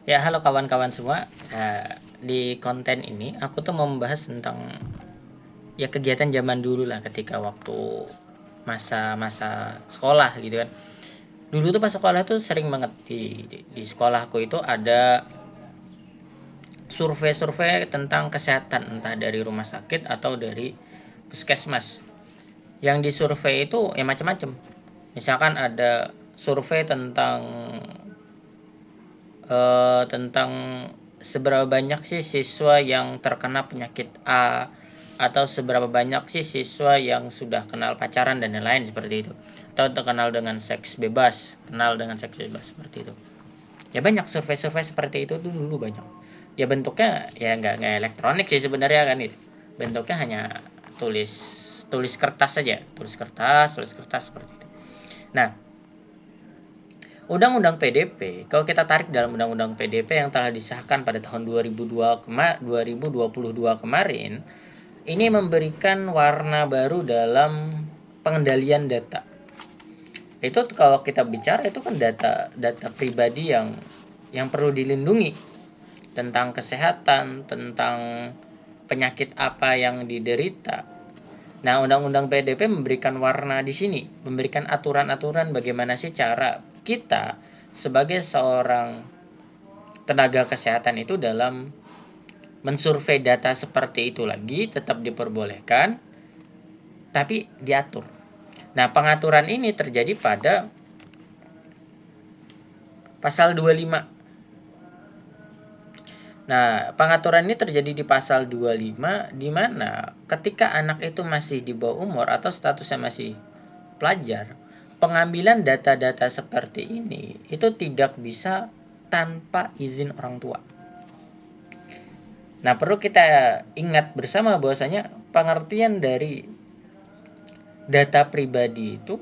Ya, halo kawan-kawan semua. Di konten ini aku tuh mau membahas tentang ya kegiatan zaman dulu lah ketika waktu masa-masa sekolah gitu kan. Dulu tuh pas sekolah tuh sering banget di sekolahku itu ada survei-survei tentang kesehatan entah dari rumah sakit atau dari puskesmas. Yang disurvei itu ya macam-macam. Misalkan ada survei tentang seberapa banyak sih siswa yang terkena penyakit A, atau seberapa banyak sih siswa yang sudah kenal pacaran dan lain-lain seperti itu, atau terkenal dengan seks bebas, kenal dengan seks bebas seperti itu. Ya banyak survei-survei seperti itu tuh dulu banyak. Ya bentuknya ya nggak elektronik sih sebenarnya kan itu. Bentuknya hanya tulis tulis kertas saja, tulis kertas seperti itu. Nah, Undang-Undang PDP, kalau kita tarik dalam Undang-Undang PDP yang telah disahkan pada tahun 2022 kemarin, ini memberikan warna baru dalam pengendalian data. Itu kalau kita bicara itu kan data pribadi yang perlu dilindungi, tentang kesehatan, tentang penyakit apa yang diderita. Nah, Undang-Undang PDP memberikan warna di sini, memberikan aturan-aturan bagaimana sih cara kita sebagai seorang tenaga kesehatan itu dalam mensurvei data seperti itu lagi tetap diperbolehkan, tapi diatur. Nah, pengaturan ini terjadi pada pasal 25. Nah, pengaturan ini terjadi di pasal 25 di mana ketika anak itu masih di bawah umur atau statusnya masih pelajar, pengambilan data-data seperti ini itu tidak bisa tanpa izin orang tua. Nah, perlu kita ingat bersama bahwasanya pengertian dari data pribadi itu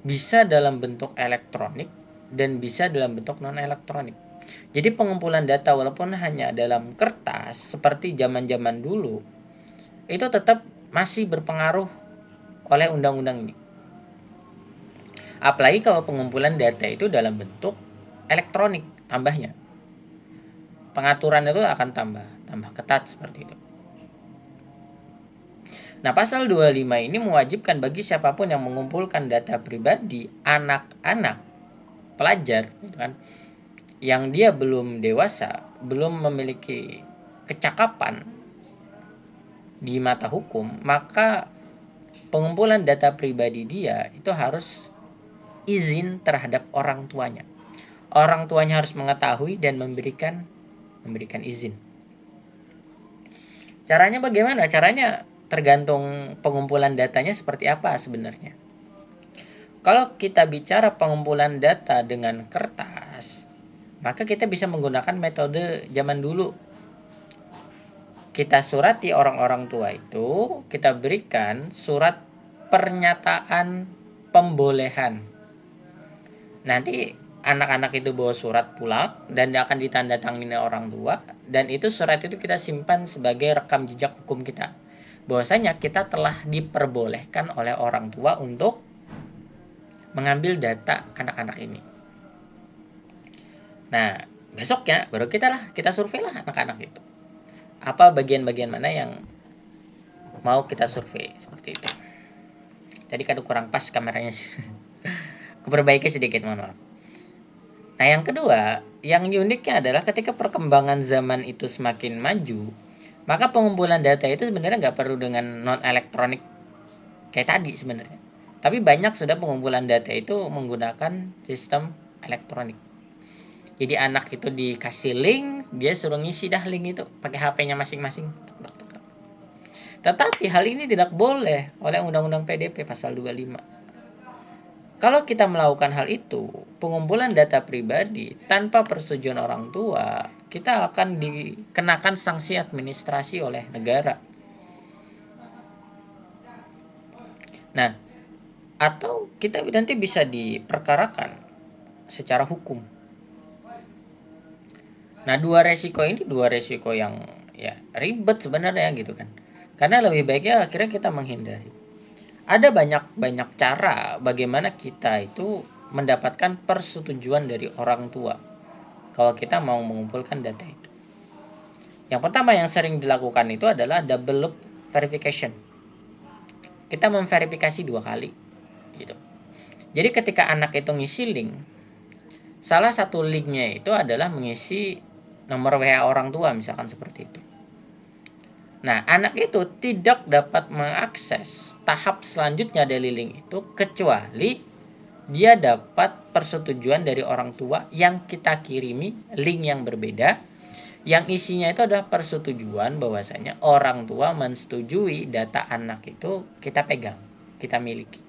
bisa dalam bentuk elektronik dan bisa dalam bentuk non elektronik. Jadi pengumpulan data walaupun hanya dalam kertas seperti zaman-zaman dulu, itu tetap masih berpengaruh oleh undang-undang ini. Apalagi kalau pengumpulan data itu dalam bentuk elektronik tambahnya. Pengaturan itu akan tambah ketat seperti itu. Nah, pasal 25 ini mewajibkan bagi siapapun yang mengumpulkan data pribadi anak-anak pelajar gitu kan, yang dia belum dewasa, belum memiliki kecakapan di mata hukum, maka pengumpulan data pribadi dia itu harus izin terhadap orang tuanya. Orang tuanya harus mengetahui dan memberikan izin. Caranya bagaimana? Caranya tergantung pengumpulan datanya seperti apa sebenarnya. Kalau kita bicara pengumpulan data dengan kertas, maka kita bisa menggunakan metode zaman dulu. Kita surati orang-orang tua itu, kita berikan surat pernyataan pembolehan. Nanti anak-anak itu bawa surat pulang dan akan ditandatangani orang tua, dan itu surat itu kita simpan sebagai rekam jejak hukum kita. Bahwasanya kita telah diperbolehkan oleh orang tua untuk mengambil data anak-anak ini. Nah, besoknya baru kita survei lah anak-anak itu. Apa bagian-bagian mana yang mau kita survei seperti itu. Tadi kan kurang pas kameranya sih. Aku perbaiki sedikit, mohon maaf. Nah, yang kedua, yang uniknya adalah ketika perkembangan zaman itu semakin maju, maka pengumpulan data itu sebenarnya nggak perlu dengan non elektronik kayak tadi sebenarnya. Tapi banyak sudah pengumpulan data itu menggunakan sistem elektronik. Jadi anak itu dikasih link, dia suruh ngisi dah link itu pakai HP-nya masing-masing. Tetapi hal ini tidak boleh oleh Undang-Undang PDP pasal 25. Kalau kita melakukan hal itu, pengumpulan data pribadi tanpa persetujuan orang tua, kita akan dikenakan sanksi administrasi oleh negara. Nah, atau kita nanti bisa diperkarakan secara hukum. Nah, dua resiko yang ya ribet sebenarnya gitu kan. Karena lebih baiknya akhirnya kita menghindari. Ada banyak cara bagaimana kita itu mendapatkan persetujuan dari orang tua. kalau kita mau mengumpulkan data itu. Yang pertama yang sering dilakukan itu adalah double loop verification. Kita memverifikasi 2 kali gitu. Jadi ketika anak itu ngisi link, salah satu linknya itu adalah mengisi nomor WA orang tua misalkan seperti itu. Nah, anak itu tidak dapat mengakses tahap selanjutnya dari link itu kecuali dia dapat persetujuan dari orang tua yang kita kirimi link yang berbeda, yang isinya itu adalah persetujuan bahwasanya orang tua mensetujui data anak itu kita pegang, kita miliki.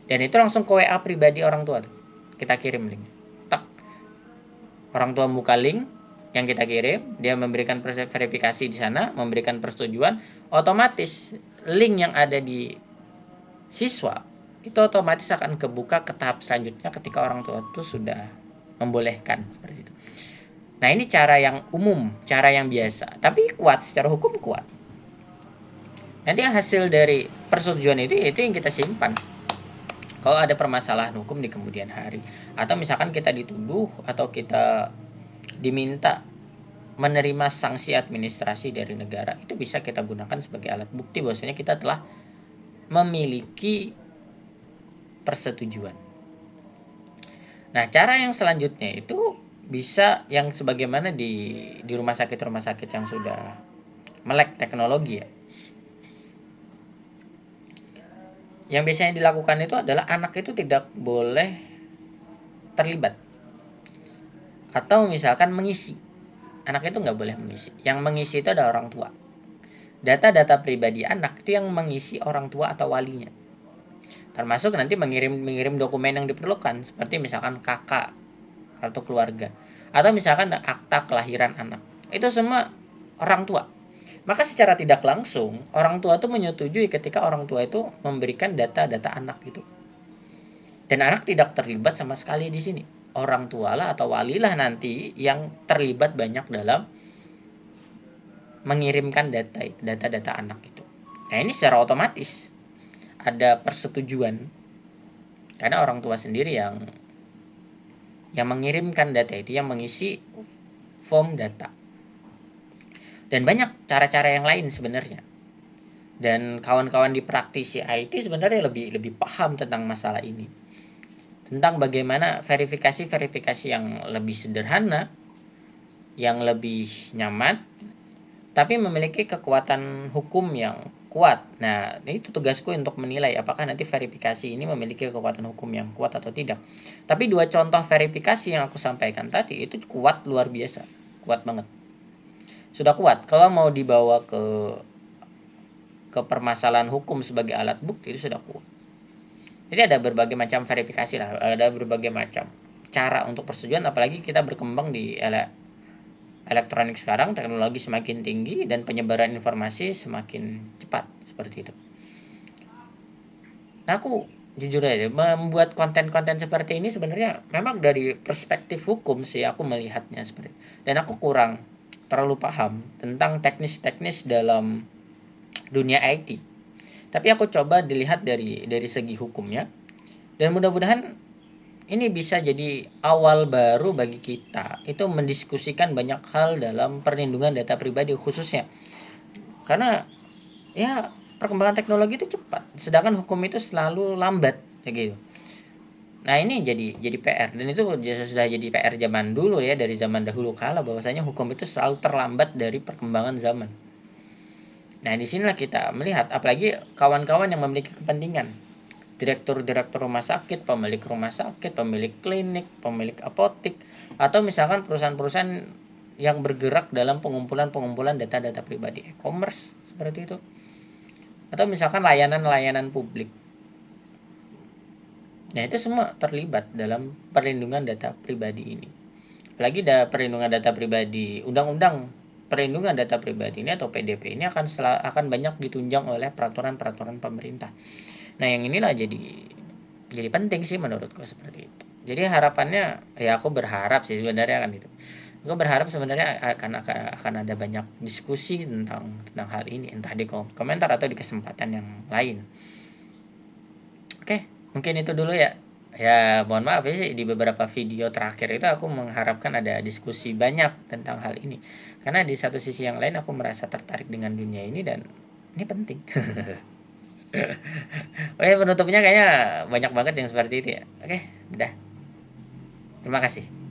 Dan itu langsung ke WA pribadi orang tua tuh. Kita kirim link. Tak. Orang tua buka link yang kita kirim, dia memberikan verifikasi di sana, memberikan persetujuan, otomatis link yang ada di siswa itu otomatis akan kebuka ke tahap selanjutnya ketika orang tua itu sudah membolehkan seperti itu. Nah, ini cara yang umum, cara yang biasa, tapi kuat secara hukum kuat. Nanti hasil dari persetujuan itu yang kita simpan. Kalau ada permasalahan hukum di kemudian hari, atau misalkan kita dituduh atau kita diminta menerima sanksi administrasi dari negara, itu bisa kita gunakan sebagai alat bukti bahwasanya kita telah memiliki persetujuan. Nah, cara yang selanjutnya itu bisa yang sebagaimana di rumah sakit yang sudah melek teknologi ya. Yang biasanya dilakukan itu adalah anak itu tidak boleh terlibat. Atau misalkan mengisi. Anak itu nggak boleh mengisi. Yang mengisi itu ada orang tua. Data-data pribadi anak itu yang mengisi orang tua atau walinya. Termasuk nanti mengirim dokumen yang diperlukan. Seperti misalkan kakak, kartu keluarga. Atau misalkan akta kelahiran anak. Itu semua orang tua. Maka secara tidak langsung orang tua itu menyetujui ketika orang tua itu memberikan data-data anak itu. Dan anak tidak terlibat sama sekali di sini. Orang tua lah atau wali lah nanti yang terlibat banyak dalam mengirimkan data-data anak itu. Nah, ini secara otomatis ada persetujuan karena orang tua sendiri yang mengirimkan data itu, yang mengisi form data. Dan banyak cara-cara yang lain sebenarnya. Dan kawan-kawan di praktisi IT sebenarnya lebih paham tentang masalah ini. Tentang bagaimana verifikasi yang lebih sederhana, yang lebih nyaman, tapi memiliki kekuatan hukum yang kuat. Nah, itu tugasku untuk menilai apakah nanti verifikasi ini memiliki kekuatan hukum yang kuat atau tidak. Tapi 2 contoh verifikasi yang aku sampaikan tadi itu kuat luar biasa, kuat banget. Sudah kuat. Kalau mau dibawa ke permasalahan hukum sebagai alat bukti itu sudah kuat. Jadi ada berbagai macam verifikasi lah, ada berbagai macam cara untuk persetujuan, apalagi kita berkembang di elektronik sekarang, teknologi semakin tinggi dan penyebaran informasi semakin cepat seperti itu. Nah, aku jujur aja membuat konten-konten seperti ini sebenarnya memang dari perspektif hukum sih aku melihatnya seperti itu. Dan aku kurang terlalu paham tentang teknis-teknis dalam dunia IT. Tapi aku coba dilihat dari segi hukumnya, dan mudah-mudahan ini bisa jadi awal baru bagi kita itu mendiskusikan banyak hal dalam perlindungan data pribadi khususnya. Karena ya perkembangan teknologi itu cepat, sedangkan hukum itu selalu lambat kayak gitu. Nah, ini jadi PR, dan itu sudah jadi PR zaman dulu ya, dari zaman dahulu kala, bahwasanya hukum itu selalu terlambat dari perkembangan zaman. Nah, disinilah kita melihat, apalagi kawan-kawan yang memiliki kepentingan, direktur-direktur rumah sakit, pemilik rumah sakit, pemilik klinik, pemilik apotik, atau misalkan perusahaan-perusahaan yang bergerak dalam pengumpulan data-data pribadi, e-commerce seperti itu, atau misalkan layanan-layanan publik. Nah, itu semua terlibat dalam perlindungan data pribadi ini. Apalagi perlindungan data pribadi, undang-undang perlindungan data pribadi ini atau PDP ini akan banyak ditunjang oleh peraturan-peraturan pemerintah. Nah, yang inilah jadi penting sih menurutku seperti itu. Jadi harapannya ya, aku berharap sih sebenarnya kan itu. Aku berharap sebenarnya akan ada banyak diskusi tentang hal ini, entah di komentar atau di kesempatan yang lain. Oke, mungkin itu dulu ya Ya mohon maaf ya sih, di beberapa video terakhir itu aku mengharapkan ada diskusi banyak tentang hal ini, karena di satu sisi yang lain aku merasa tertarik dengan dunia ini dan ini penting. Oke, penutupnya kayaknya banyak banget yang seperti itu ya. Oke, udah, terima kasih.